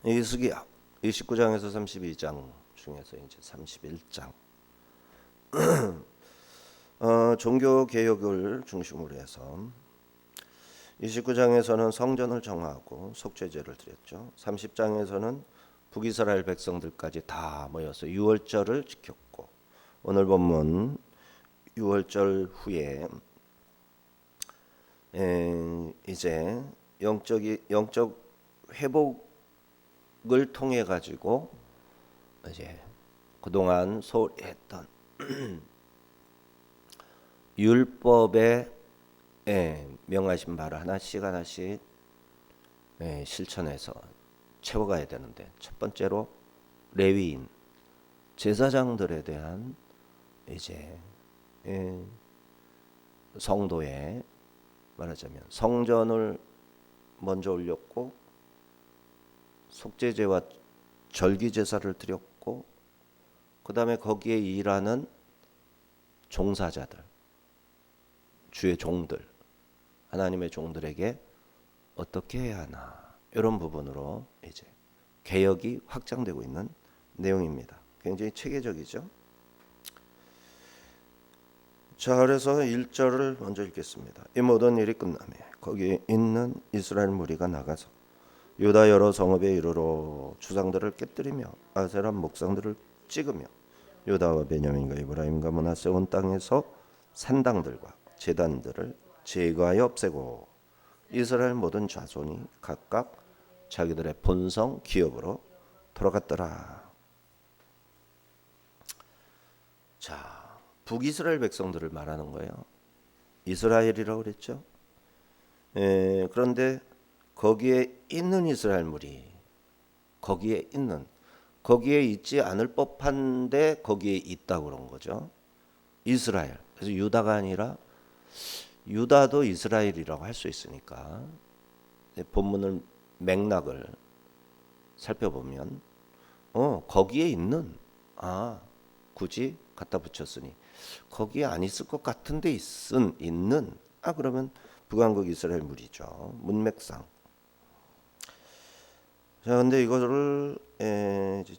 이스기야 29장에서 32장 중에서 이제 31장 종교 개혁을 중심으로 해서 29장에서는 성전을 정하고 속죄제를 드렸죠. 30장에서는 북이스라엘 백성들까지 다 모여서 유월절을 지켰고, 오늘 본문 유월절 후에 이제 영적 회복을 통해 가지고 이제 그동안 소홀히 했던 율법에 명하신 바를 하나씩 실천해서 채워가야 되는데, 첫 번째로 레위인 제사장들에 대한 이제 성도에 말하자면 성전을 먼저 올렸고 속죄제와 절기제사를 드렸고, 그 다음에 거기에 일하는 종사자들, 주의 종들, 하나님의 종들에게 어떻게 해야 하나, 이런 부분으로 이제 개혁이 확장되고 있는 내용입니다. 굉장히 체계적이죠. 자, 그래서 1절을 먼저 읽겠습니다. 이 모든 일이 끝나며 거기에 있는 이스라엘 무리가 나가서 유다 여러 성읍에 이르러 주상들을 깨뜨리며 아세라 목상들을 찍으며 유다와 베냐민과 에브라임과 므낫세 온 땅에서 산당들과 제단들을 제거하여 없애고 이스라엘 모든 자손이 각각 자기들의 본성 기업으로 돌아갔더라. 자, 북이스라엘 백성들을 말하는 거예요. 이스라엘이라고 그랬죠. 그런데 거기에 있는 이스라엘 무리, 거기에 있지 않을 법한데 거기에 있다고 그런 거죠. 이스라엘. 그래서 유다가 아니라 유다도 이스라엘이라고 할 수 있으니까 본문을 맥락을 살펴보면 거기에 있는, 굳이 갖다 붙였으니 거기에 안 있을 것 같은데 있는, 그러면 북왕국 이스라엘 무리죠. 문맥상. 자, 근데 이거를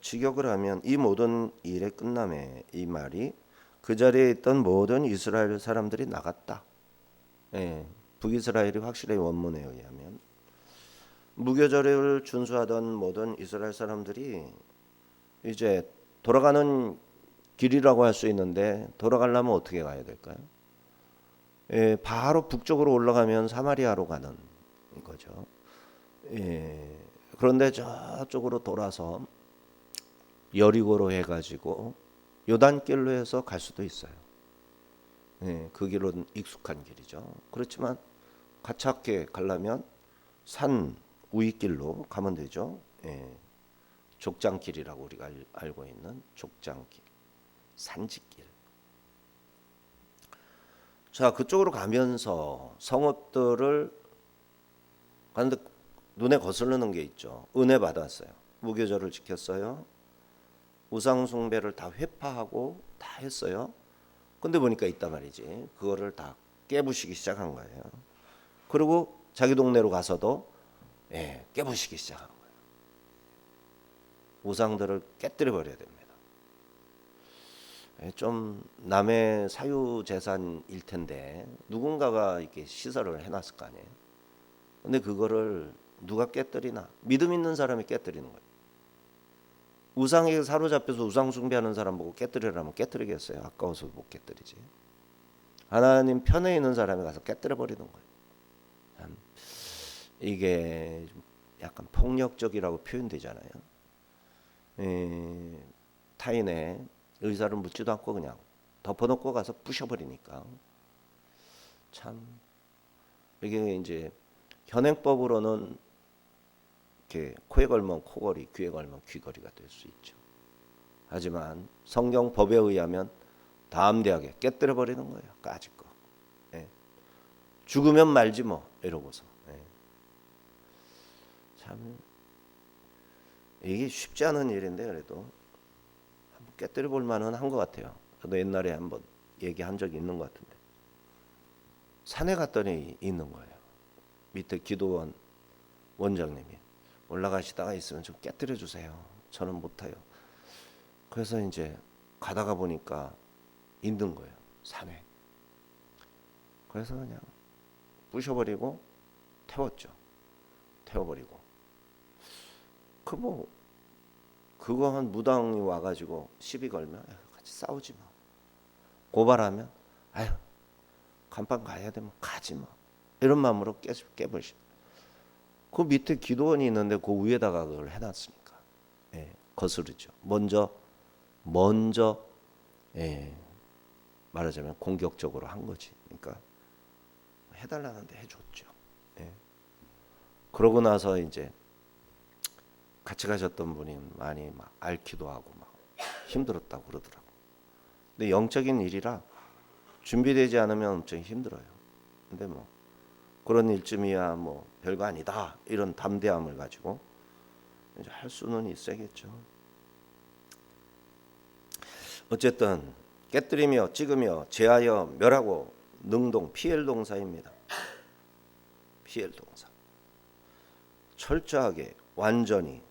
직역을 하면 이 모든 일의 끝남에, 이 말이 그 자리에 있던 모든 이스라엘 사람들이 나갔다. 북이스라엘이 확실히 원문에 의하면 무교절을 준수하던 모든 이스라엘 사람들이 이제 돌아가는 길이라고 할 수 있는데, 돌아가려면 어떻게 가야 될까요? 바로 북쪽으로 올라가면 사마리아로 가는 거죠. 그런데 저쪽으로 돌아서 여리고로 해가지고 요단길로 해서 갈 수도 있어요. 그 길은 익숙한 길이죠. 그렇지만 가깝게 가려면 산 우익길로 가면 되죠. 족장길이라고 우리가 알고 있는 족장길, 산지길. 자, 그쪽으로 가면서 성읍들을 가는데 눈에 거슬리는 게 있죠. 은혜 받았어요. 무교절을 지켰어요. 우상 숭배를 다 회파하고 다 했어요. 근데 보니까 있단 말이지. 그거를 다 깨부시기 시작한 거예요. 그리고 자기 동네로 가서도 깨부시기 시작한 거예요. 우상들을 깨뜨려 버려야 됩니다. 좀 남의 사유 재산일 텐데 누군가가 이렇게 시설을 해놨을 거 아니에요. 근데 그거를 누가 깨뜨리나? 믿음 있는 사람이 깨뜨리는 거예요. 우상에 사로잡혀서 우상 숭배하는 사람 보고 깨뜨리라면 깨뜨리겠어요? 아까워서 못 깨뜨리지. 하나님 편에 있는 사람이 가서 깨뜨려 버리는 거예요. 이게 약간 폭력적이라고 표현되잖아요. 타인의 의사를 묻지도 않고 그냥 덮어놓고 가서 부셔버리니까 참, 이게 이제 현행법으로는 이렇게 코에 걸면 코걸이, 귀에 걸면 귀걸이가 될 수 있죠. 하지만 성경 법에 의하면 담대하게 깨뜨려 버리는 거예요. 까짓 거. 죽으면 말지 뭐, 이러고서. 참 이게 쉽지 않은 일인데 그래도 한번 깨뜨려 볼 만은 한 것 같아요. 저도 옛날에 한번 얘기한 적이 있는 것 같은데, 산에 갔더니 있는 거예요. 밑에 기도원 원장님이 올라가시다가 있으면 좀 깨뜨려 주세요. 저는 못 타요. 그래서 이제 가다가 보니까 있는 거예요, 산에. 그래서 그냥 부셔버리고 태웠죠. 태워버리고. 그거 한 무당이 와가지고 시비 걸면 같이 싸우지 마. 고발하면 아유 간판 가야 되면 가지 마. 이런 마음으로 깨버리시. 그 밑에 기도원이 있는데 그 위에다가 그걸 해놨으니까 거스르죠. 먼저 말하자면 공격적으로 한 거지. 그러니까 해달라는데 해줬죠. 그러고 나서 이제 같이 가셨던 분이 많이 막 앓기도 하고 막 힘들었다고 그러더라고. 근데 영적인 일이라 준비되지 않으면 엄청 힘들어요. 근데 뭐 그런 일쯤이야 뭐 별거 아니다 이런 담대함을 가지고 이제 할 수는 있어야겠죠. 어쨌든 깨뜨리며 찍으며 제하여 멸하고 능동 피엘 동사입니다. 피엘 동사. 철저하게 완전히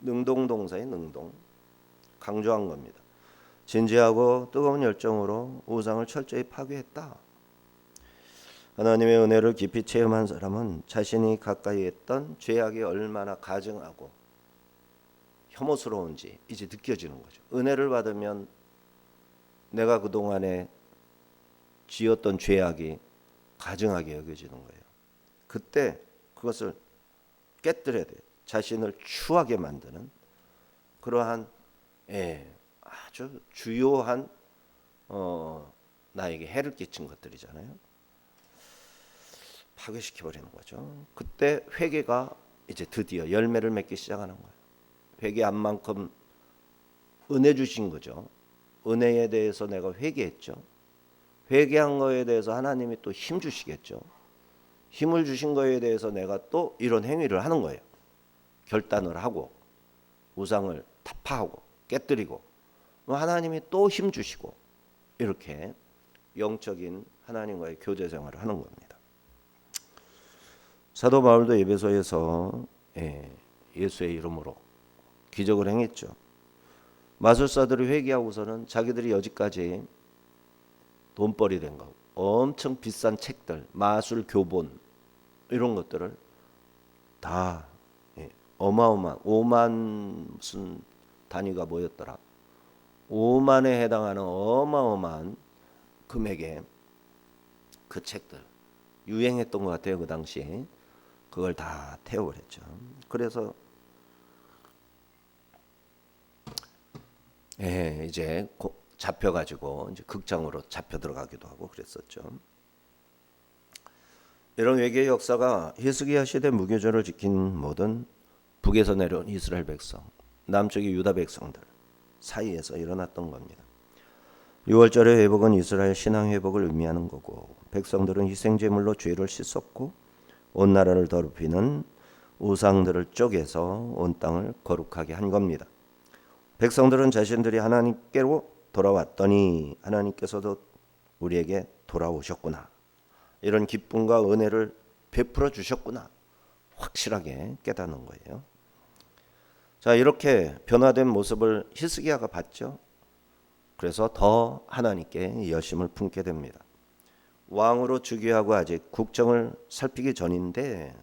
능동 동사의 능동 강조한 겁니다. 진지하고 뜨거운 열정으로 우상을 철저히 파괴했다. 하나님의 은혜를 깊이 체험한 사람은 자신이 가까이 했던 죄악이 얼마나 가증하고 혐오스러운지 이제 느껴지는 거죠. 은혜를 받으면 내가 그동안에 지었던 죄악이 가증하게 여겨지는 거예요. 그때 그것을 깨뜨려야 돼요. 자신을 추하게 만드는 그러한 아주 주요한 나에게 해를 끼친 것들이잖아요. 파괴시켜버리는 거죠. 그때 회개가 이제 드디어 열매를 맺기 시작하는 거예요. 회개한 만큼 은혜 주신 거죠. 은혜에 대해서 내가 회개했죠. 회개한 거에 대해서 하나님이 또 힘 주시겠죠. 힘을 주신 거에 대해서 내가 또 이런 행위를 하는 거예요. 결단을 하고 우상을 타파하고 깨뜨리고 하나님이 또 힘 주시고 이렇게 영적인 하나님과의 교제 생활을 하는 겁니다. 사도 바울도 에베소에서 예수의 이름으로 기적을 행했죠. 마술사들이 회개하고서는 자기들이 여지까지 돈벌이 된 거, 엄청 비싼 책들, 마술 교본 이런 것들을 다 어마어마한 5만 무슨 단위가 뭐였더라. 5만에 해당하는 어마어마한 금액의 그 책들 유행했던 것 같아요. 그 당시 그걸 다 태워버렸죠. 그래서 이제 잡혀가지고 이제 극장으로 잡혀 들어가기도 하고 그랬었죠. 이런 외계의 역사가 히스기야 시대 무교절을 지킨 모든 북에서 내려온 이스라엘 백성, 남쪽의 유다 백성들 사이에서 일어났던 겁니다. 6월절의 회복은 이스라엘 신앙 회복을 의미하는 거고, 백성들은 희생제물로 죄를 씻었고 온 나라를 더럽히는 우상들을 쪼개서 온 땅을 거룩하게 한 겁니다. 백성들은 자신들이 하나님께로 돌아왔더니 하나님께서도 우리에게 돌아오셨구나, 이런 기쁨과 은혜를 베풀어 주셨구나 확실하게 깨닫는 거예요. 자, 이렇게 변화된 모습을 히스기야가 봤죠. 그래서 더 하나님께 여심을 품게 됩니다. 왕으로 즉위하고 아직 국정을 살피기 전인데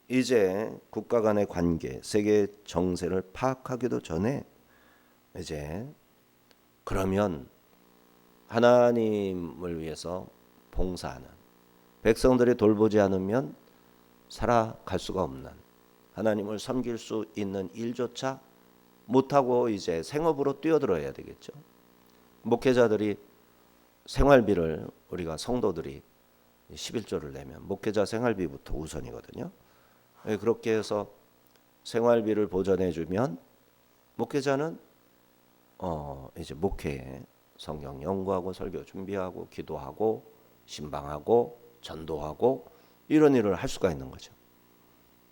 이제 국가 간의 관계, 세계 정세를 파악하기도 전에 이제 그러면 하나님을 위해서 봉사하는 백성들이 돌보지 않으면 살아갈 수가 없는, 하나님을 섬길 수 있는 일조차 못하고 이제 생업으로 뛰어들어야 되겠죠. 목회자들이 생활비를, 우리가 성도들이 11조를 내면 목회자 생활비부터 우선이거든요. 그렇게 해서 생활비를 보전해 주면 목회자는 이제 목회에 성경 연구하고 설교 준비하고 기도하고 신방하고 전도하고 이런 일을 할 수가 있는 거죠.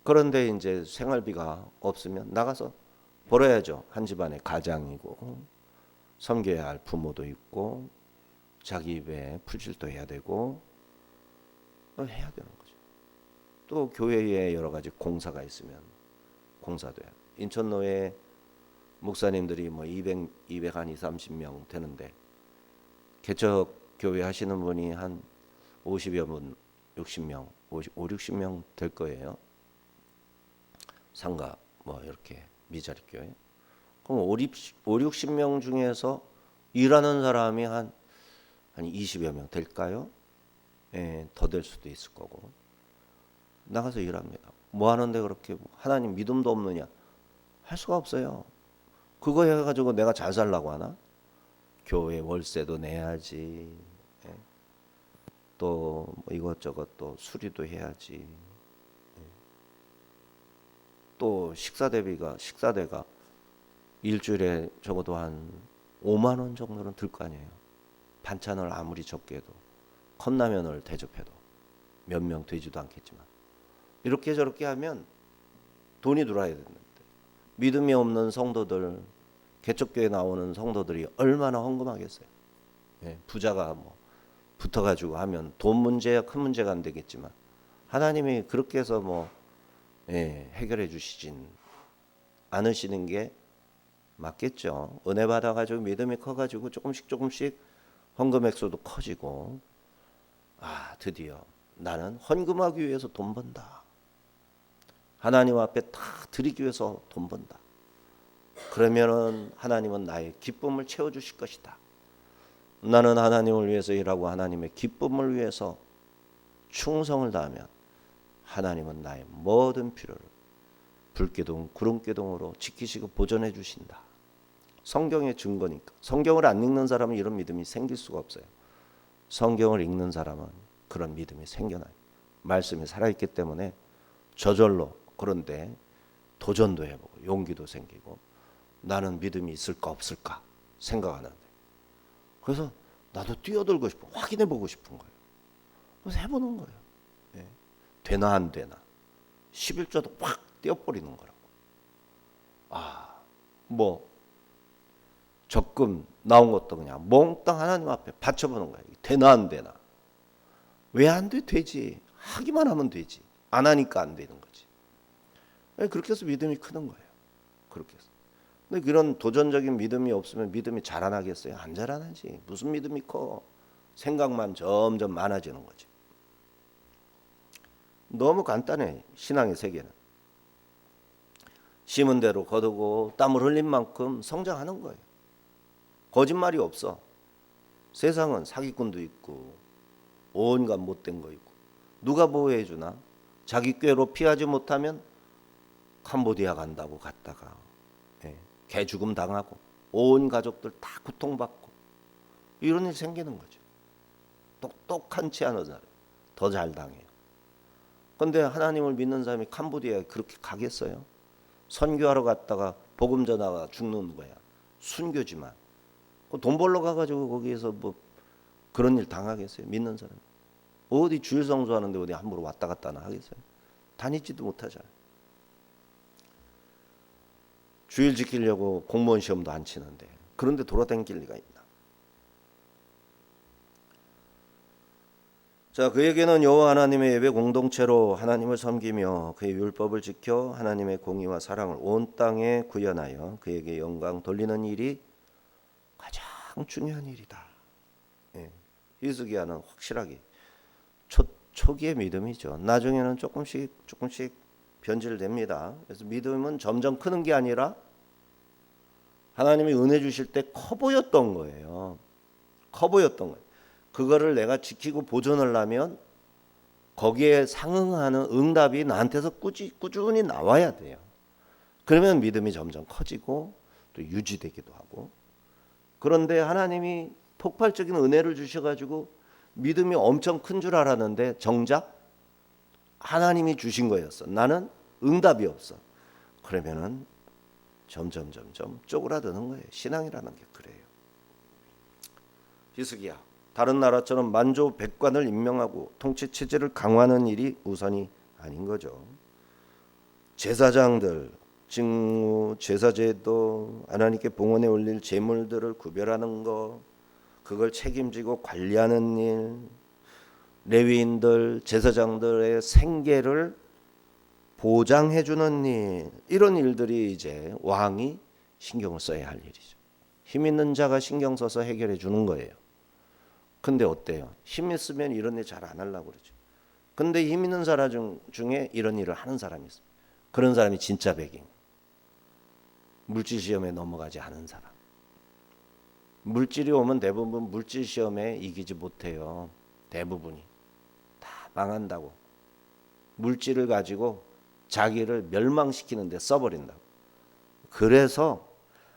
그런데 이제 생활비가 없으면 나가서 벌어야죠. 한 집안의 가장이고 섬겨야 할 부모도 있고 자기 입에 풀칠도 해야 되고 해야 되는 거죠. 또 교회에 여러 가지 공사가 있으면 공사돼요. 인천노회 목사님들이 뭐 200 한 30명 되는데 개척 교회 하시는 분이 한 50여 분, 60명, 5, 60명 될 거예요. 상가 뭐 이렇게 미자리 교회. 그럼 5, 60명 중에서 일하는 사람이 한 20여 명 될까요? 예, 더 될 수도 있을 거고. 나가서 일합니다. 뭐 하는데 그렇게 하나님 믿음도 없느냐? 할 수가 없어요. 그거 해가지고 내가 잘 살라고 하나? 교회 월세도 내야지. 예. 또뭐 이것저것 또 수리도 해야지. 예. 또 식사대가 일주일에 적어도 한 5만 원 정도는 들 거 아니에요. 반찬을 아무리 적게 해도 컵라면을 대접해도 몇 명 되지도 않겠지만 이렇게 저렇게 하면 돈이 들어와야 되는데 믿음이 없는 성도들, 개척교회 나오는 성도들이 얼마나 헌금하겠어요. 예, 부자가 뭐 붙어가지고 하면 돈 문제야 큰 문제가 안 되겠지만 하나님이 그렇게 해서 뭐 해결해 주시진 않으시는 게 맞겠죠. 은혜 받아가지고 믿음이 커가지고 조금씩 헌금 액수도 커지고 드디어 나는 헌금하기 위해서 돈 번다. 하나님 앞에 다 드리기 위해서 돈 번다. 그러면은 하나님은 나의 기쁨을 채워주실 것이다. 나는 하나님을 위해서 일하고 하나님의 기쁨을 위해서 충성을 다하면 하나님은 나의 모든 필요를 불기둥 구름기둥으로 지키시고 보존해 주신다. 성경의 증거니까. 성경을 안 읽는 사람은 이런 믿음이 생길 수가 없어요. 성경을 읽는 사람은 그런 믿음이 생겨나요. 말씀이 살아있기 때문에 저절로 그런데 도전도 해보고 용기도 생기고 나는 믿음이 있을까 없을까 생각하는데 그래서 나도 뛰어들고 싶어 확인해보고 싶은 거예요. 그래서 해보는 거예요. 예. 되나 안 되나 11조도 확 떼어버리는 거라고. 뭐 적금 나온 것도 그냥 몽땅 하나님 앞에 바쳐보는 거예요. 되나 안 되나. 왜 안 돼? 되지. 하기만 하면 되지. 안 하니까 안 되는 거지. 그렇게 해서 믿음이 크는 거예요. 그렇게 해서. 근데 그런 도전적인 믿음이 없으면 믿음이 자라나겠어요? 안 자라나지. 무슨 믿음이 커? 생각만 점점 많아지는 거지. 너무 간단해. 신앙의 세계는. 심은 대로 거두고 땀을 흘린 만큼 성장하는 거예요. 거짓말이 없어. 세상은 사기꾼도 있고 온갖 못된 거 있고 누가 보호해 주나? 자기 꾀로 피하지 못하면 캄보디아 간다고 갔다가 개 죽음 당하고 온 가족들 다 고통받고 이런 일이 생기는 거죠. 똑똑한 채 하는 사람 더 잘 당해요. 그런데 하나님을 믿는 사람이 캄보디아에 그렇게 가겠어요? 선교하러 갔다가 복음 전하가 죽는 거야. 순교지만 돈 벌러 가가지고 거기에서 뭐 그런 일 당하겠어요? 믿는 사람 어디 주일 성수하는데 어디 함부로 왔다 갔다 하겠어요? 다니지도 못하잖아요. 주일 지키려고 공무원 시험도 안 치는데 그런데 돌아다닐 리가 있나? 자, 그에게는 여호와 하나님의 예배 공동체로 하나님을 섬기며 그의 율법을 지켜 하나님의 공의와 사랑을 온 땅에 구현하여 그에게 영광 돌리는 일이 가장 중요한 일이다. 히스기야는 확실하게 초기의 믿음이죠. 나중에는 조금씩 변질됩니다. 그래서 믿음은 점점 크는 게 아니라 하나님이 은혜 주실 때 커 보였던 거예요. 커 보였던 거예요. 그거를 내가 지키고 보존하려면 거기에 상응하는 응답이 나한테서 꾸준히 나와야 돼요. 그러면 믿음이 점점 커지고 또 유지되기도 하고. 그런데 하나님이 폭발적인 은혜를 주셔가지고 믿음이 엄청 큰 줄 알았는데 정작 하나님이 주신 거였어. 나는 응답이 없어. 그러면은 점점 쪼그라드는 거예요. 신앙이라는 게 그래요. 히스기야 다른 나라처럼 만조 백관을 임명하고 통치 체제를 강화하는 일이 우선이 아닌 거죠. 제사장들, 직무, 제사제도, 하나님께 봉헌에 올릴 제물들을 구별하는 거, 그걸 책임지고 관리하는 일, 레위인들, 제사장들의 생계를 보장해주는 일, 이런 일들이 이제 왕이 신경을 써야 할 일이죠. 힘 있는 자가 신경 써서 해결해 주는 거예요. 근데 어때요? 힘 있으면 이런 일 잘 안 하려고 그러죠. 근데 힘 있는 사람 중에 이런 일을 하는 사람이 있어요. 그런 사람이 진짜 백인. 물질 시험에 넘어가지 않은 사람. 물질이 오면 대부분 물질 시험에 이기지 못해요. 대부분이 다 망한다고. 물질을 가지고 자기를 멸망시키는 데 써버린다고. 그래서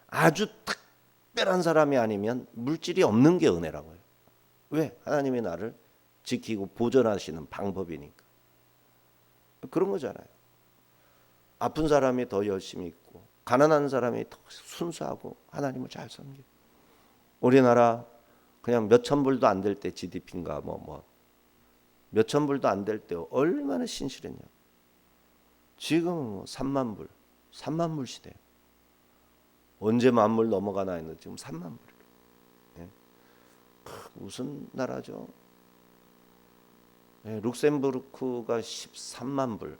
아주 특별한 사람이 아니면 물질이 없는 게 은혜라고 해요. 왜? 하나님이 나를 지키고 보존하시는 방법이니까. 그런 거잖아요. 아픈 사람이 더 열심히 있고 가난한 사람이 더 순수하고 하나님을 잘 섬기고. 우리나라 그냥 몇천 불도 안 될 때 GDP인가 몇천 불도 안 될 때 얼마나 신실했냐. 지금 3만 불, 3만 불 시대예요. 언제 만불 넘어가나 했는데 지금 3만 불. 예. 무슨 나라죠? 예, 룩셈부르크가 13만 불.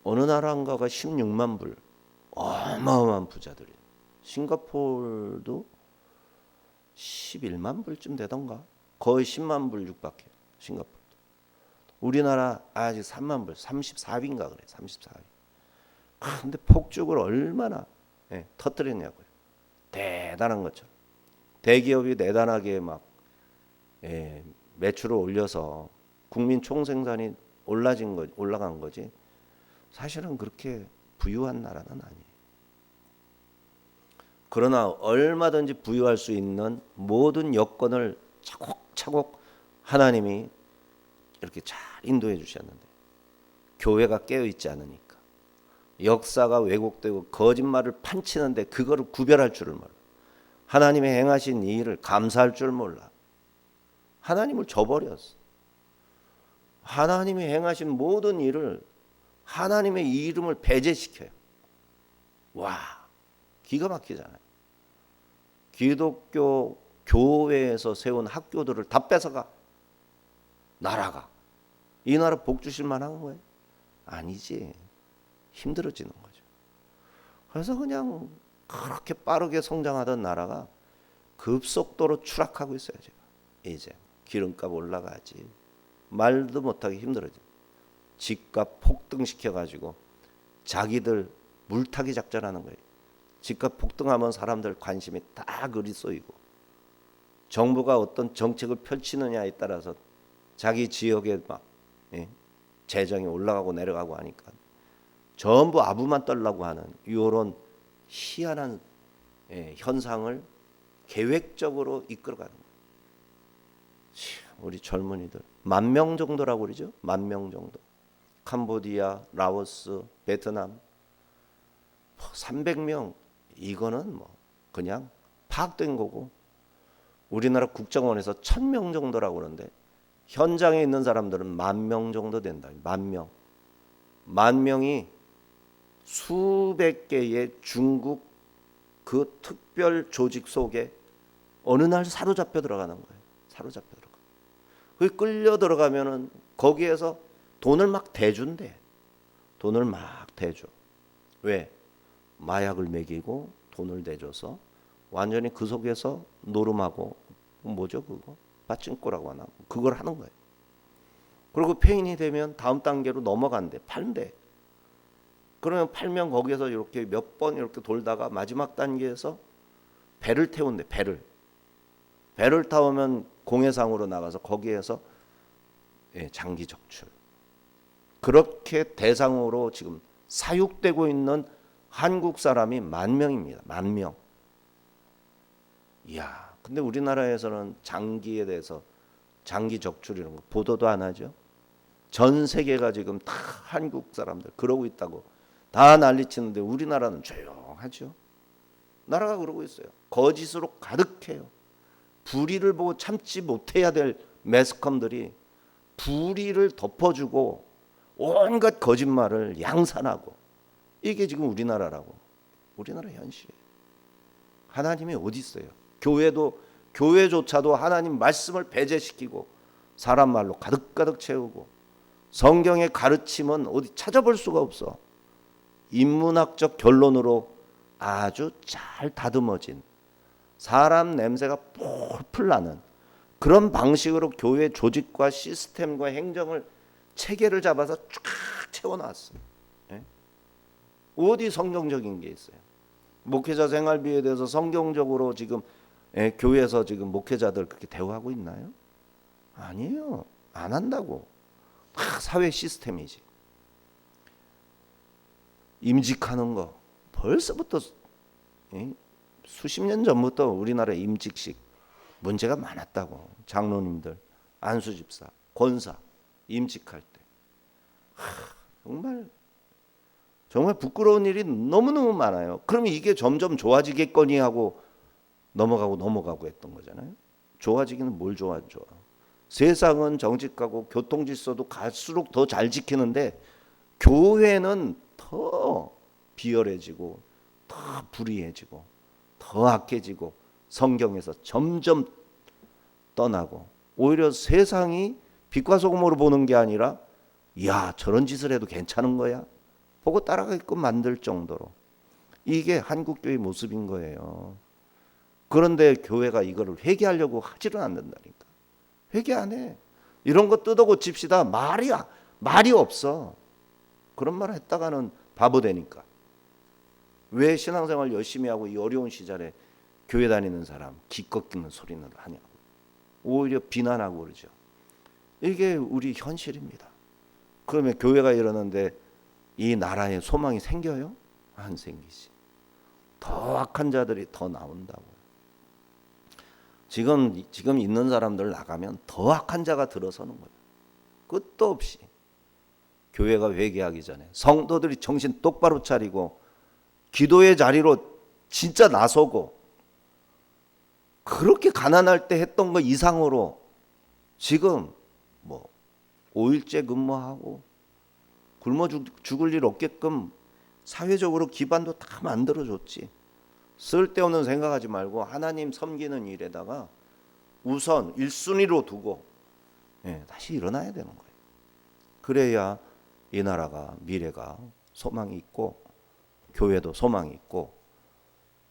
어느 나라인가가 16만 불. 어마어마한 부자들이. 싱가포르도 11만 불쯤 되던가. 거의 10만 불 육박해요. 싱가포르도. 우리나라 아직 3만 불, 34위인가 그래. 34위. 근데 폭죽을 얼마나 터뜨렸냐고요. 대단한 거죠. 대기업이 대단하게 막 매출을 올려서 국민 총생산이 올라간 거지. 사실은 그렇게 부유한 나라는 아니에요. 그러나 얼마든지 부유할 수 있는 모든 여건을 차곡차곡 하나님이 이렇게 잘 인도해 주셨는데 교회가 깨어있지 않으니까 역사가 왜곡되고 거짓말을 판치는데 그거를 구별할 줄을 몰라. 하나님이 행하신 이 일을 감사할 줄 몰라. 하나님을 저버렸어. 하나님이 행하신 모든 일을 하나님의 이름을 배제시켜요. 와, 기가 막히잖아요. 기독교 교회에서 세운 학교들을 다 뺏어가. 나라가. 이 나라 복 주실 만한 거예요? 아니지. 힘들어지는 거죠. 그래서 그냥 그렇게 빠르게 성장하던 나라가 급속도로 추락하고 있어요. 지금. 이제 기름값 올라가지. 말도 못하게 힘들어져. 집값 폭등시켜가지고 자기들 물타기 작전하는 거예요. 집값 폭등하면 사람들 관심이 다 그리 쏘이고 정부가 어떤 정책을 펼치느냐에 따라서 자기 지역에 막 재정이 올라가고 내려가고 하니까 전부 아부만 떨라고 하는 이런 희한한 현상을 계획적으로 이끌어가는 거예요. 우리 젊은이들 10,000명 정도라고 그러죠. 10,000명 정도. 캄보디아, 라오스, 베트남 300명. 이거는 그냥 파악된 거고 우리나라 국정원에서 1,000명 정도라고 그러는데 현장에 있는 사람들은 10,000명 정도 된다. 10,000명. 10,000명이 수백 개의 중국 그 특별 조직 속에 어느 날 사로잡혀 들어가는 거예요. 사로잡혀 들어가. 그 끌려 들어가면은 거기에서 돈을 막 대준대. 돈을 막 대줘. 왜? 마약을 먹이고 돈을 대줘서 완전히 그 속에서 노름하고 뭐죠 그거? 빠찡꼬라고 하나? 그걸 하는 거예요. 그리고 폐인이 되면 다음 단계로 넘어간대. 판대. 그러면 팔면 거기에서 이렇게 몇 번 이렇게 돌다가 마지막 단계에서 배를 태운대. 배를 타오면 공해상으로 나가서 거기에서 장기 적출. 그렇게 대상으로 지금 사육되고 있는 한국 사람이 10,000명입니다. 10,000명. 이야, 근데 우리나라에서는 장기에 대해서 장기 적출 이런 거 보도도 안 하죠. 전 세계가 지금 다 한국 사람들 그러고 있다고 다 난리치는데 우리나라는 조용하죠. 나라가 그러고 있어요. 거짓으로 가득해요. 불의를 보고 참지 못해야 될 매스컴들이 불의를 덮어주고 온갖 거짓말을 양산하고 이게 지금 우리나라라고. 우리나라 현실이에요. 하나님이 어디 있어요? 교회조차도 하나님 말씀을 배제시키고 사람 말로 가득가득 채우고 성경의 가르침은 어디 찾아볼 수가 없어. 인문학적 결론으로 아주 잘 다듬어진 사람 냄새가 폴폴 나는 그런 방식으로 교회 조직과 시스템과 행정을 체계를 잡아서 쫙 채워놨어요. 예? 어디 성경적인 게 있어요? 목회자 생활비에 대해서 성경적으로 지금 교회에서 지금 목회자들 그렇게 대우하고 있나요? 아니에요. 안 한다고. 다 사회 시스템이지. 임직하는 거 벌써부터 수십 년 전부터 우리나라 임직식 문제가 많았다고. 장로님들, 안수집사, 권사 임직할 때 정말 부끄러운 일이 너무너무 많아요. 그러면 이게 점점 좋아지겠거니 하고 넘어가고 했던 거잖아요. 좋아지기는 뭘 좋아. 세상은 정직하고 교통질서도 갈수록 더 잘 지키는데 교회는 더 비열해지고 더 불의해지고 더 악해지고 성경에서 점점 떠나고 오히려 세상이 빛과 소금으로 보는 게 아니라 야 저런 짓을 해도 괜찮은 거야? 보고 따라가게끔 만들 정도로 이게 한국교회의 모습인 거예요. 그런데 교회가 이거를 회개하려고 하지는 않는다니까. 회개 안 해. 이런 거 뜯어 고칩시다. 말이 없어. 그런 말 했다가는 바보 되니까. 왜 신앙생활 열심히 하고 이 어려운 시절에 교회 다니는 사람 기껏 끼는 소리는 하냐고. 오히려 비난하고 그러죠. 이게 우리 현실입니다. 그러면 교회가 이러는데 이 나라에 소망이 생겨요? 안 생기지. 더 악한 자들이 더 나온다고. 지금 있는 사람들 나가면 더 악한 자가 들어서는 거예요. 끝도 없이. 교회가 회개하기 전에 성도들이 정신 똑바로 차리고 기도의 자리로 진짜 나서고 그렇게 가난할 때 했던 거 이상으로 지금 5일째 근무하고 굶어 죽을 일 없게끔 사회적으로 기반도 다 만들어줬지. 쓸데없는 생각하지 말고 하나님 섬기는 일에다가 우선 1순위로 두고 다시 일어나야 되는 거예요. 그래야 이 나라가 미래가 소망이 있고 교회도 소망이 있고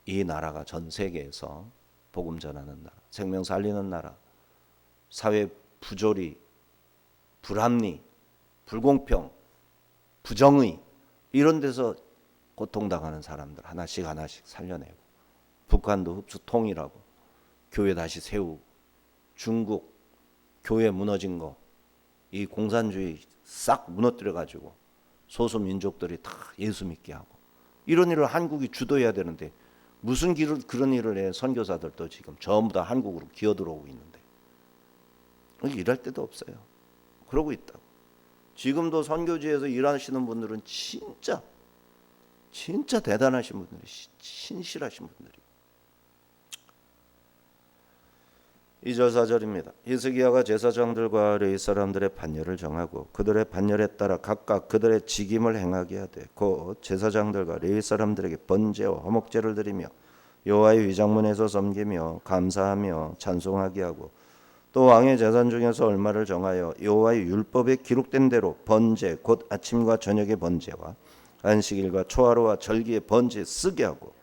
이 나라가 전 세계에서 복음 전하는 나라, 생명 살리는 나라, 사회 부조리, 불합리, 불공평, 부정의 이런 데서 고통당하는 사람들 하나씩 살려내고 북한도 흡수 통일하고 교회 다시 세우고 중국 교회 무너진 거 이 공산주의 싹 무너뜨려 가지고 소수 민족들이 다 예수 믿게 하고 이런 일을 한국이 주도해야 되는데 무슨 그런 일을 해. 선교사들도 지금 전부 다 한국으로 기어들어오고 있는데 일할 데도 없어요. 그러고 있다고. 지금도 선교지에서 일하시는 분들은 진짜 대단하신 분들이 신실하신 분들이. 2절 4절입니다. 히스기야가 제사장들과 레위 사람들의 반열을 정하고 그들의 반열에 따라 각각 그들의 직임을 행하게 하되 곧 제사장들과 레위 사람들에게 번제와 화목제를 드리며 여호와의 위장문에서 섬기며 감사하며 찬송하게 하고 또 왕의 재산 중에서 얼마를 정하여 여호와의 율법에 기록된 대로 번제 곧 아침과 저녁의 번제와 안식일과 초하루와 절기의 번제 쓰게 하고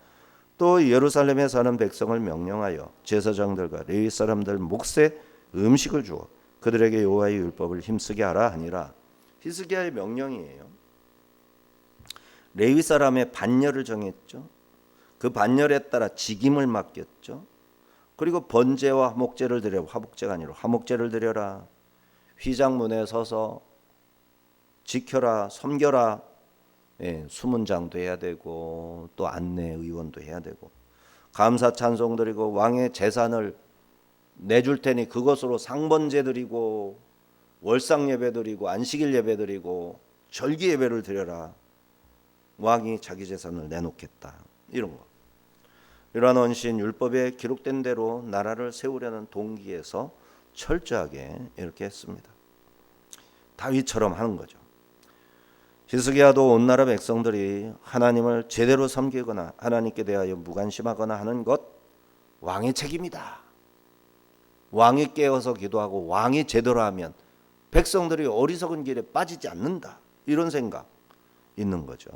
또 예루살렘에 사는 백성을 명령하여 제사장들과 레위 사람들 몫에 음식을 주어 그들에게 여호와의 율법을 힘쓰게 하라 하니라. 히스기야의 명령이에요. 레위 사람의 반열을 정했죠. 그 반열에 따라 직임을 맡겼죠. 그리고 번제와 화목제를 드려 화목제가 아니라 화목제를 드려라. 휘장문에 서서 지켜라, 섬겨라. 수문장도 해야 되고 또 안내 의원도 해야 되고 감사 찬송 드리고 왕의 재산을 내줄 테니 그것으로 상번제 드리고 월상 예배 드리고 안식일 예배 드리고 절기 예배를 드려라. 왕이 자기 재산을 내놓겠다. 이런 거. 이러한 언신 율법에 기록된 대로 나라를 세우려는 동기에서 철저하게 이렇게 했습니다. 다윗처럼 하는 거죠. 히스기야도 온 나라 백성들이 하나님을 제대로 섬기거나 하나님께 대하여 무관심하거나 하는 것 왕의 책임이다. 왕이 깨어서 기도하고 왕이 제대로 하면 백성들이 어리석은 길에 빠지지 않는다. 이런 생각 있는 거죠.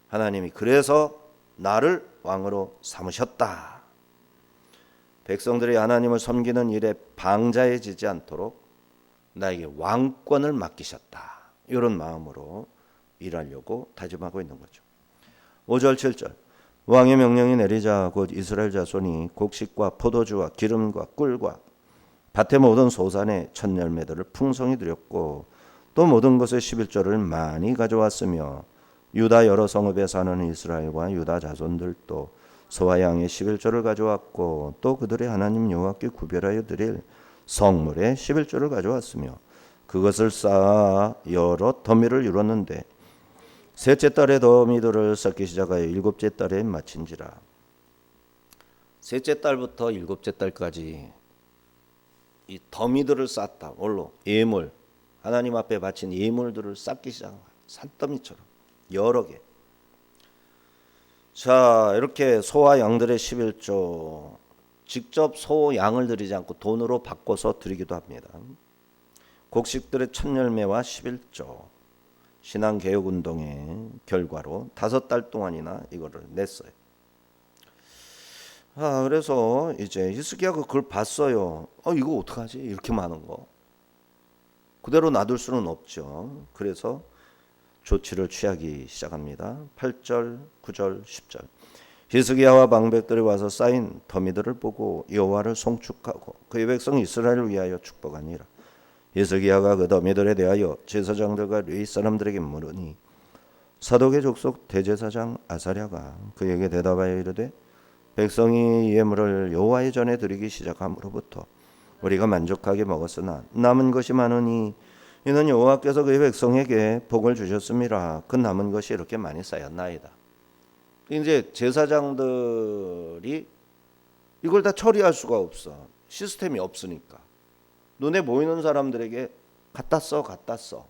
하나님이 그래서 나를 왕으로 삼으셨다. 백성들이 하나님을 섬기는 일에 방자해지지 않도록 나에게 왕권을 맡기셨다. 이런 마음으로 일하려고 다짐하고 있는 거죠. 5절 7절 왕의 명령이 내리자 곧 이스라엘 자손이 곡식과 포도주와 기름과 꿀과 밭의 모든 소산의 첫 열매들을 풍성히 드렸고 또 모든 것의 11조를 많이 가져왔으며 유다 여러 성읍에 사는 이스라엘과 유다 자손들도 소와 양의 11조를 가져왔고 또 그들의 하나님 여호와께 구별하여 드릴 성물의 11조를 가져왔으며 그것을 쌓아 여러 더미를 이뤘는데 셋째 달에 더미들을 쌓기 시작하여 일곱째 달에 마친지라. 셋째 달부터 일곱째 달까지 이 더미들을 쌓았다. 뭘로? 예물. 하나님 앞에 바친 예물들을 쌓기 시작한 거예요. 산더미처럼 여러 개. 자, 이렇게 소와 양들의 11조 직접 소 양을 드리지 않고 돈으로 바꿔서 드리기도 합니다. 곡식들의 첫 열매와 11조 신앙개혁운동의 결과로 5달 동안이나 이거를 냈어요. 그래서 이제 히스기야가 그걸 봤어요. 이거 어떡하지? 이렇게 많은 거. 그대로 놔둘 수는 없죠. 그래서 조치를 취하기 시작합니다. 8절, 9절, 10절. 히스기야와 방백들이 와서 쌓인 더미들을 보고 여호와를 송축하고 그의 백성 이스라엘을 위하여 축복하니라. 히스기야가 그 더미들에 대하여 제사장들과 레위 사람들에게 물으니 사독의 족속 대제사장 아사랴가 그에게 대답하여 이르되 백성이 예물을 여호와의 전에 드리기 시작함으로부터 우리가 만족하게 먹었으나 남은 것이 많으니 이는 여호와께서 그의 백성에게 복을 주셨음이라. 그 남은 것이 이렇게 많이 쌓였나이다. 이제 제사장들이 이걸 다 처리할 수가 없어. 시스템이 없으니까. 눈에 보이는 사람들에게 갖다 써.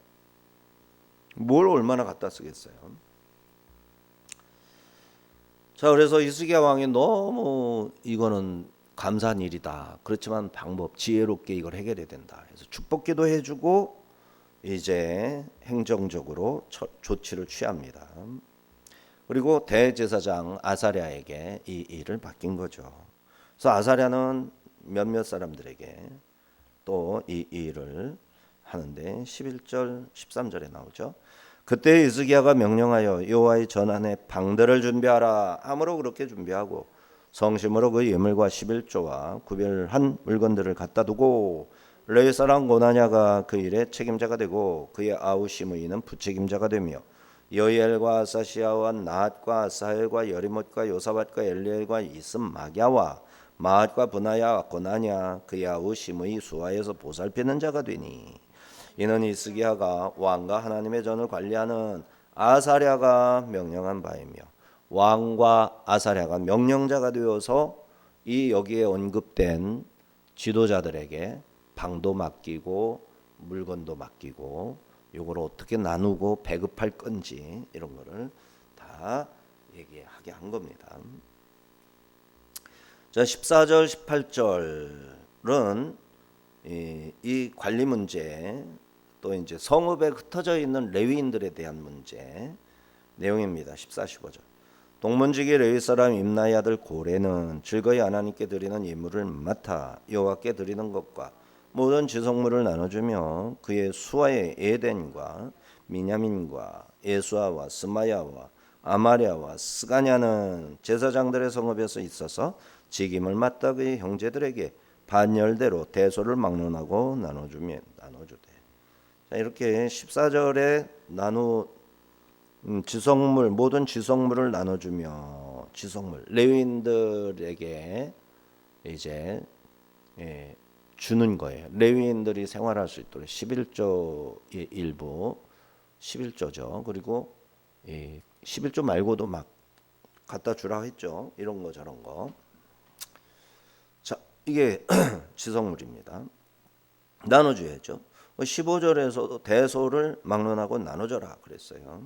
뭘 얼마나 갖다 쓰겠어요. 자, 그래서 히스기야 왕이 너무 이거는 감사한 일이다. 그렇지만 지혜롭게 이걸 해결해야 된다. 그래서 축복기도 해주고 이제 행정적으로 조치를 취합니다. 그리고 대제사장 아사랴에게 이 일을 맡긴 거죠. 그래서 아사랴는 몇몇 사람들에게 또 이 일을 하는데 11절 13절에 나오죠. 그때 히스기야가 명령하여 여호와의 전안에 방대를 준비하라 함으로 그렇게 준비하고 성심으로 그 예물과 11조와 구별한 물건들을 갖다 두고 레위 사람 고나냐가 그 일의 책임자가 되고 그의 아우 시므이는 부책임자가 되며 여이엘과 아사시아와 나핫과 아사헬과 여리못과 요사밧과 엘리엘과 이스마갸와 마핫과 분하야 고나냐 그의 아우 시므이 수하에서 보살피는 자가 되니 이는 히스기야가 왕과 하나님의 전을 관리하는 아사랴가 명령한 바이며 왕과 아사랴가 명령자가 되어서 이 여기에 언급된 지도자들에게 방도 맡기고 물건도 맡기고 요걸 어떻게 나누고 배급할 건지 이런 거를 다 얘기하게 한 겁니다. 자, 14절 18절은 이 관리 문제 또 이제 성읍에 흩어져 있는 레위인들에 대한 문제 내용입니다. 14, 15절. 동문지기 레위 사람 임나의 아들 고레는 즐거이 하나님께 드리는 예물을 맡아 여호와께 드리는 것과 모든 지성물을 나눠주며 그의 수하의 에덴과 미냐민과 예수아와 스마야와 아마랴와 스가냐는 제사장들의 성읍에서 있어서 직임을 맡다 그의 형제들에게 반열대로 대소를 막론하고 나눠주되. 자, 이렇게 14절에 지성물 모든 지성물을 나눠주며 지성물 레위인들에게 이제 주는 거예요. 레위인들이 생활할 수 있도록 11조의 일부 11조죠. 그리고 11조 말고도 막 갖다 주라 했죠. 이런 거 저런 거. 자, 이게 지성물입니다. 나눠줘야죠. 15절에서도 대소를 막론하고 나눠줘라 그랬어요.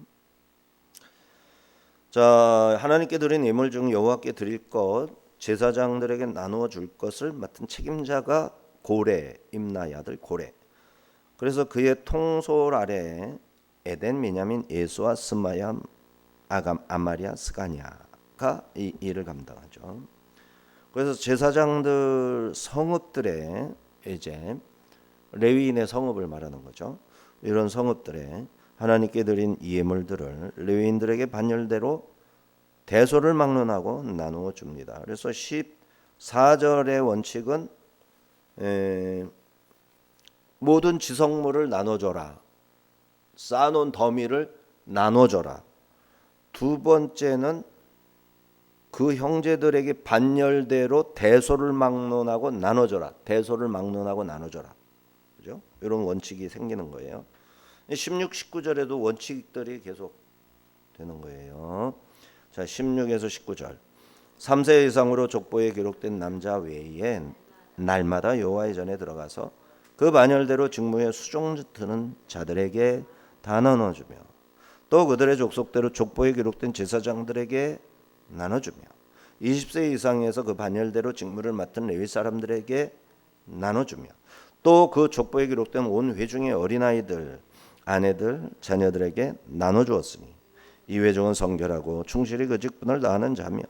자, 하나님께 드린 예물 중 여호와께 드릴 것 제사장들에게 나누어 줄 것을 맡은 책임자가 고레, 임나의 아들 고레. 그래서 그의 통솔 아래 에덴, 미냐민, 예수와 스마얌, 아감, 아마리아, 스가냐가 이 일을 감당하죠. 그래서 제사장들 성읍들의 이제 레위인의 성읍을 말하는 거죠. 이런 성읍들에 하나님께 드린 예물들을 레위인들에게 반열대로 대소를 막론하고 나누어 줍니다. 그래서 14절의 원칙은 모든 지성물을 나눠줘라. 쌓아놓은 더미를 나눠줘라. 두 번째는 그 형제들에게 반열대로 대소를 막론하고 나눠줘라. 대소를 막론하고 나눠줘라. 그죠? 이런 원칙이 생기는 거예요. 16, 19절에도 원칙들이 계속 되는 거예요. 자, 16에서 19절. 3세 이상으로 족보에 기록된 남자 외에 날마다 여호와의 전에 들어가서 그 반열대로 직무에 수종 드는 자들에게 다 나눠주며 또 그들의 족속대로 족보에 기록된 제사장들에게 나눠주며 20세 이상에서 그 반열대로 직무를 맡은 레위 사람들에게 나눠주며 또 그 족보에 기록된 온 회중의 어린아이들, 아내들, 자녀들에게 나눠주었으니 이 회중은 성결하고 충실히 그 직분을 다하는 자며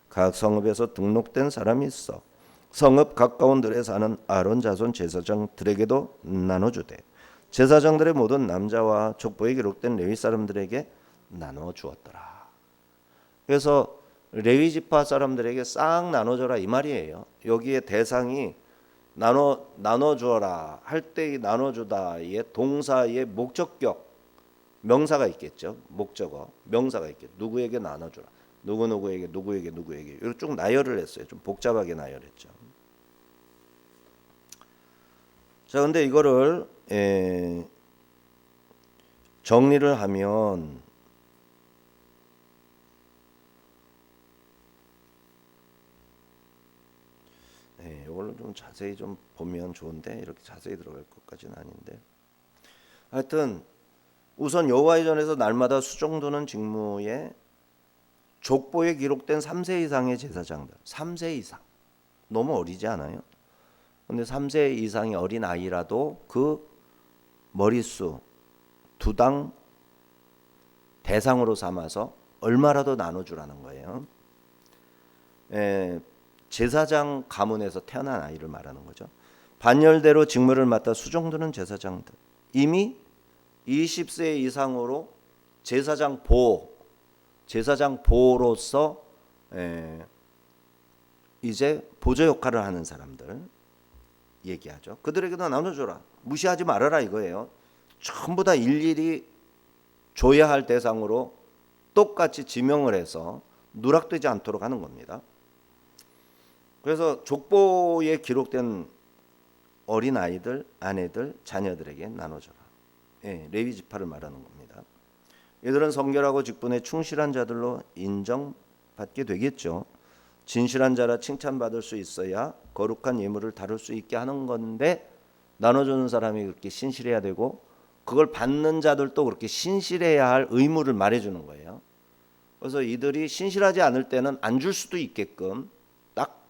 각 성읍에서 등록된 사람이 있어 성읍 가까운 들에 사는 아론 자손 제사장들에게도 나눠주되 제사장들의 모든 남자와 족보에 기록된 레위 사람들에게 나눠주었더라. 그래서 레위 지파 사람들에게 싹 나눠줘라 이 말이에요. 여기에 대상이 나눠주어라 할 때 나눠주다의 동사의 목적격 명사가 있겠죠. 목적어 명사가 있겠죠. 누구에게 나눠주라. 누구에게 이렇게 쭉 나열을 했어요. 좀 복잡하게 나열했죠. 자, 근데 이거를 정리를 하면 이걸로 좀 자세히 좀 보면 좋은데 이렇게 자세히 들어갈 것까지는 아닌데 하여튼 우선 여호와의 전에서 날마다 수종드는 직무에 족보에 기록된 3세 이상의 제사장들 3세 이상 너무 어리지 않아요? 근데 3세 이상의 어린 아이라도 그 머릿수 두당 대상으로 삼아서 얼마라도 나눠주라는 거예요. 제사장 가문에서 태어난 아이를 말하는 거죠. 반열대로 직무를 맡아 수종드는 제사장들 이미 20세 이상으로 제사장 보로서 이제 보조 역할을 하는 사람들 얘기하죠. 그들에게도 나눠줘라. 무시하지 말아라 이거예요. 전부 다 일일이 줘야 할 대상으로 똑같이 지명을 해서 누락되지 않도록 하는 겁니다. 그래서 족보에 기록된 어린 아이들, 아내들, 자녀들에게 나눠줘라. 레위 지파를 말하는 겁니다. 이들은 성결하고 직분에 충실한 자들로 인정받게 되겠죠. 진실한 자라 칭찬받을 수 있어야 거룩한 예물을 다룰 수 있게 하는 건데 나눠주는 사람이 그렇게 신실해야 되고 그걸 받는 자들도 그렇게 신실해야 할 의무를 말해주는 거예요. 그래서 이들이 신실하지 않을 때는 안 줄 수도 있게끔 딱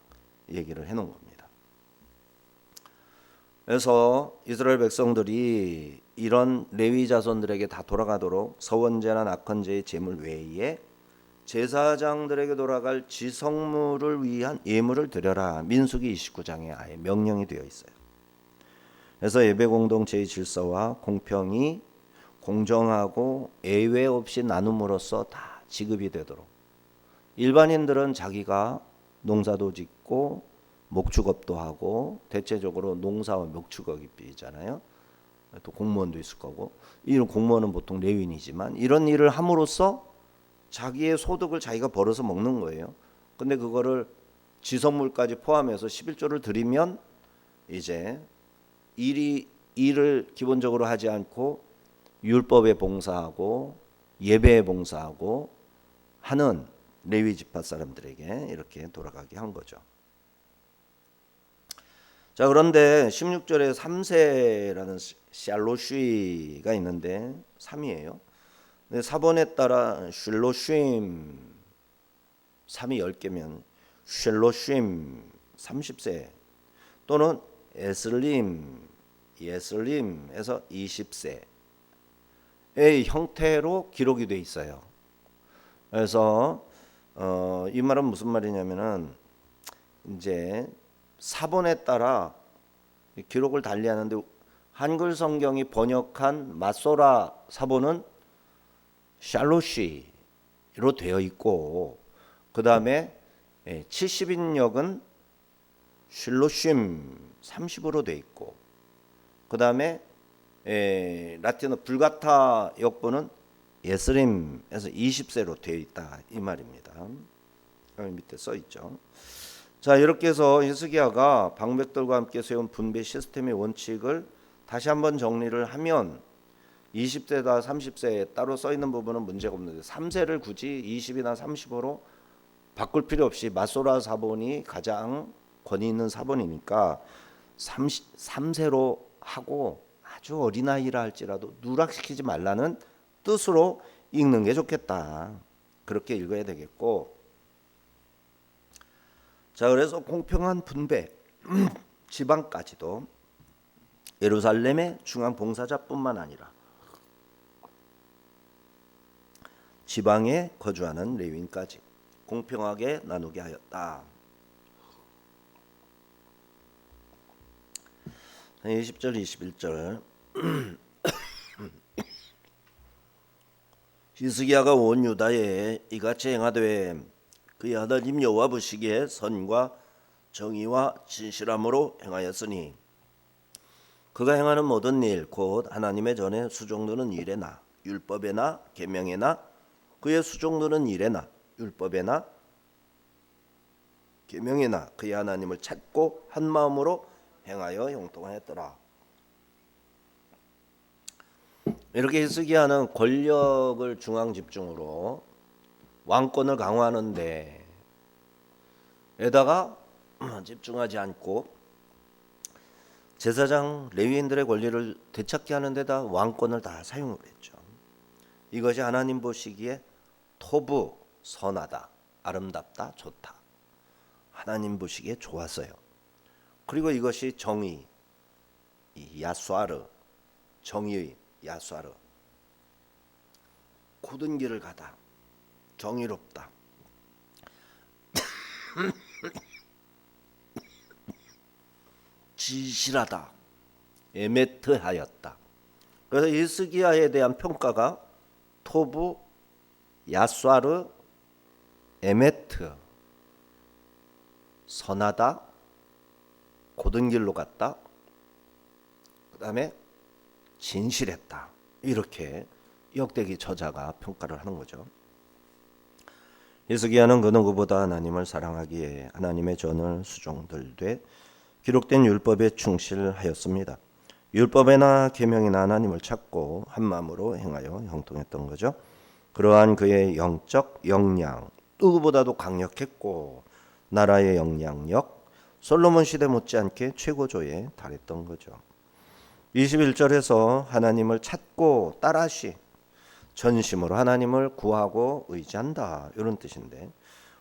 얘기를 해놓은 겁니다. 그래서 이스라엘 백성들이 이런 레위 자손들에게 다 돌아가도록 서원제나 낙헌제의 제물 외에 제사장들에게 돌아갈 지성물을 위한 예물을 드려라. 민수기 29장에 아예 명령이 되어 있어요. 그래서 예배 공동체의 질서와 공평이 공정하고 예외 없이 나눔으로써 다 지급이 되도록 일반인들은 자기가 농사도 짓고 목축업도 하고 대체적으로 농사와 목축업이잖아요. 또 공무원도 있을 거고 이런 공무원은 보통 레위인이지만 이런 일을 함으로써 자기의 소득을 자기가 벌어서 먹는 거예요. 근데 그거를 지성물까지 포함해서 11조를 드리면 이제 일을 기본적으로 하지 않고 율법에 봉사하고 예배에 봉사하고 하는 레위 지파 사람들에게 이렇게 돌아가게 한 거죠. 자, 그런데 16절에 3세라는 샬로쉬가 있는데 3이에요. 근데 사본에 따라 슐로쉼 3이 10개면 슐로쉼 30세 또는 에슬림 예슬림에서 20세의 형태로 기록이 돼 있어요. 그래서 이 말은 무슨 말이냐면은 이제 사본에 따라 기록을 달리하는데 한글 성경이 번역한 마소라 사본은 샬로시로 되어 있고 그 다음에 70인역은 쉴로쉼 30으로 되어 있고 그 다음에 라틴어 불가타 역본은 예스림에서 20세로 되어 있다 이 말입니다. 여기 밑에 써 있죠. 자, 이렇게 해서 히스기야가 방백들과 함께 세운 분배 시스템의 원칙을 다시 한번 정리를 하면 20세다 30세에 따로 써 있는 부분은 문제가 없는데 3세를 굳이 20이나 30으로 바꿀 필요 없이 마소라 사본이 가장 권위 있는 사본이니까 3세로 하고 아주 어린아이라 할지라도 누락시키지 말라는 뜻으로 읽는 게 좋겠다. 그렇게 읽어야 되겠고, 자, 그래서 공평한 분배 지방까지도 예루살렘의 중앙 봉사자뿐만 아니라 지방에 거주하는 레위인까지 공평하게 나누게 하였다. 20절 21절 히스기야가 온 유다에 이같이 행하되 그의 하나님 여호와 보시기에 선과 정의와 진실함으로 행하였으니 그가 행하는 모든 일 곧 하나님의 전에 수종드는 일에나 율법에나 계명에나 그의 수종드는 일에나 율법에나 계명에나 그의 하나님을 찾고 한 마음으로 행하여 형통하였더라. 이렇게 히스기야는 권력을 중앙 집중으로 왕권을 강화하는데 에다가 집중하지 않고 제사장 레위인들의 권리를 되찾게 하는 데다 왕권을 다 사용을 했죠. 이것이 하나님 보시기에 토부 선하다, 아름답다, 좋다. 하나님 보시기에 좋았어요. 그리고 이것이 정의, 야수아르, 정의의 야수아르, 고든 길을 가다, 정의롭다. 진실하다, 에메트하였다. 그래서 히스기야에 대한 평가가 토부, 야수아르, 에메트, 선하다, 고든 길로 갔다, 그 다음에 진실했다. 이렇게 역대기 저자가 평가를 하는 거죠. 히스기야는 그 누구보다 하나님을 사랑하기에 하나님의 전을 수종들되 기록된 율법에 충실하였습니다. 율법에나 계명이나 하나님을 찾고 한 마음으로 행하여 형통했던 거죠. 그러한 그의 영적 역량 누구보다도 강력했고 나라의 영향력 솔로몬 시대 못지않게 최고조에 달했던 거죠. 21절에서 하나님을 찾고 따라시 전심으로 하나님을 구하고 의지한다 이런 뜻인데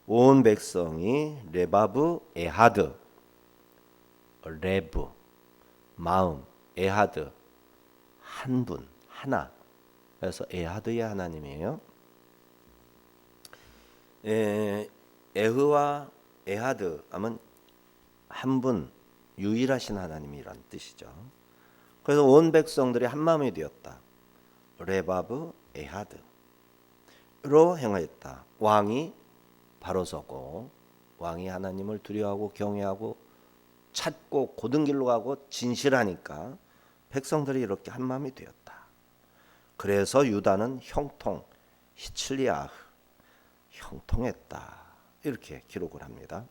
온 백성이 레바브 에하드 레브 마음 에하드 한 분 하나 그래서 에하드의 하나님이에요. 에흐와 에하드 하면 한 분 유일하신 하나님이란 뜻이죠. 그래서 온 백성들이 한 마음이 되었다. 레바브 에하드로 행하였다. 왕이 바로 서고 왕이 하나님을 두려워하고 경외하고 찾고 고든 길로 가고 진실하니까 백성들이 이렇게 한 마음이 되었다. 그래서 유다는 형통 히칠리아흐 형통했다. 이렇게 기록을 합니다.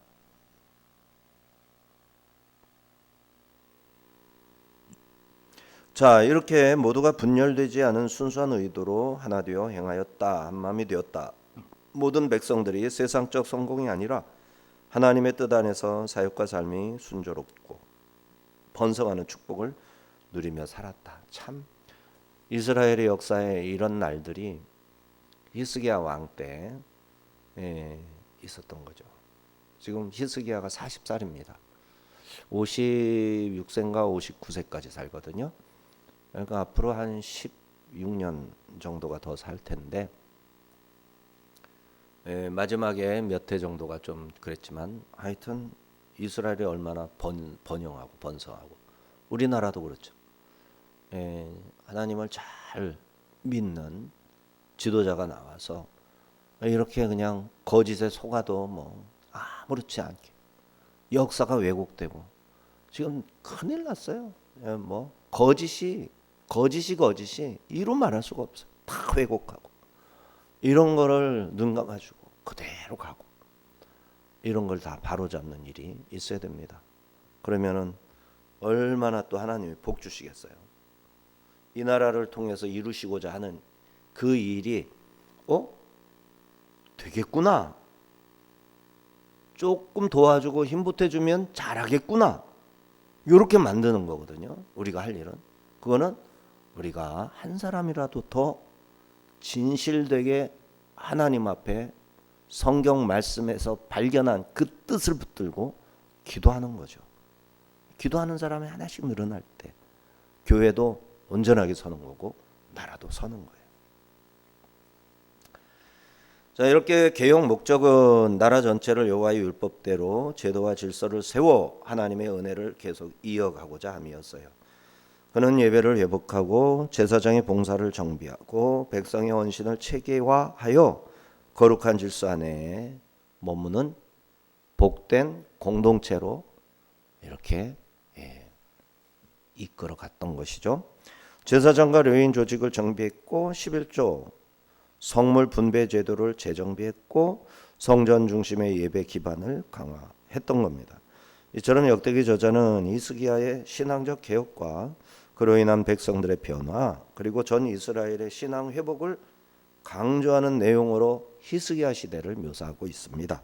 자, 이렇게 모두가 분열되지 않은 순수한 의도로 하나 되어 행하였다. 한 마음이 되었다. 모든 백성들이 세상적 성공이 아니라 하나님의 뜻 안에서 사역과 삶이 순조롭고 번성하는 축복을 누리며 살았다. 참 이스라엘의 역사에 이런 날들이 히스기야 왕 때 있었던 거죠. 지금 히스기야가 40살입니다. 56세인가 59세까지 살거든요. 그러니까 앞으로 한 16년 정도가 더 살 텐데 마지막에 몇 해 정도가 좀 그랬지만 하여튼 이스라엘이 얼마나 번영하고 번성하고 우리나라도 그렇죠. 하나님을 잘 믿는 지도자가 나와서 이렇게 그냥 거짓에 속아도 뭐 아무렇지 않게 역사가 왜곡되고 지금 큰일 났어요. 뭐 거짓이 이루 말할 수가 없어요. 다 왜곡하고 이런 거를 눈 감아주고 그대로 가고 이런 걸 다 바로잡는 일이 있어야 됩니다. 그러면은 얼마나 또 하나님이 복 주시겠어요. 이 나라를 통해서 이루시고자 하는 그 일이 되겠구나. 조금 도와주고 힘 보태주면 잘하겠구나. 이렇게 만드는 거거든요. 우리가 할 일은. 그거는 우리가 한 사람이라도 더 진실되게 하나님 앞에 성경 말씀에서 발견한 그 뜻을 붙들고 기도하는 거죠. 기도하는 사람이 하나씩 늘어날 때 교회도 온전하게 서는 거고 나라도 서는 거예요. 자, 이렇게 개혁 목적은 나라 전체를 여호와의 율법대로 제도와 질서를 세워 하나님의 은혜를 계속 이어가고자 함이었어요. 그는 예배를 회복하고 제사장의 봉사를 정비하고 백성의 헌신을 체계화하여 거룩한 질서 안에 머무는 복된 공동체로 이렇게 이끌어 갔던 것이죠. 제사장과 레위인 조직을 정비했고 11조 성물 분배 제도를 재정비했고 성전 중심의 예배 기반을 강화했던 겁니다. 이처럼 역대기 저자는 히스기야의 신앙적 개혁과 그로 인한 백성들의 변화 그리고 전 이스라엘의 신앙 회복을 강조하는 내용으로 히스기야 시대를 묘사하고 있습니다.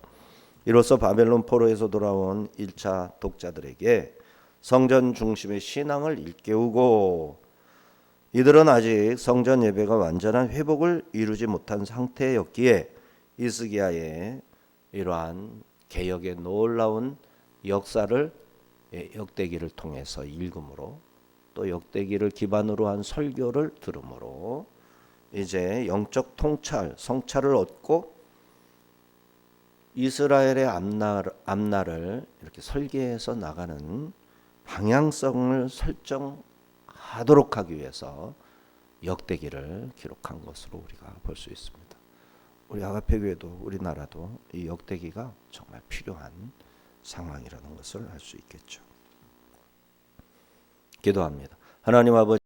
이로써 바벨론 포로에서 돌아온 1차 독자들에게 성전 중심의 신앙을 일깨우고 이들은 아직 성전 예배가 완전한 회복을 이루지 못한 상태였기에 히스기야의 이러한 개혁의 놀라운 역사를 역대기를 통해서 읽음으로 또 역대기를 기반으로 한 설교를 들음으로 이제 영적 통찰, 성찰을 얻고 이스라엘의 앞날을 이렇게 설계해서 나가는 방향성을 설정하도록 하기 위해서 역대기를 기록한 것으로 우리가 볼 수 있습니다. 우리 아가페 교회도 우리나라도 이 역대기가 정말 필요한 상황이라는 것을 알 수 있겠죠. 기도합니다. 하나님 아버지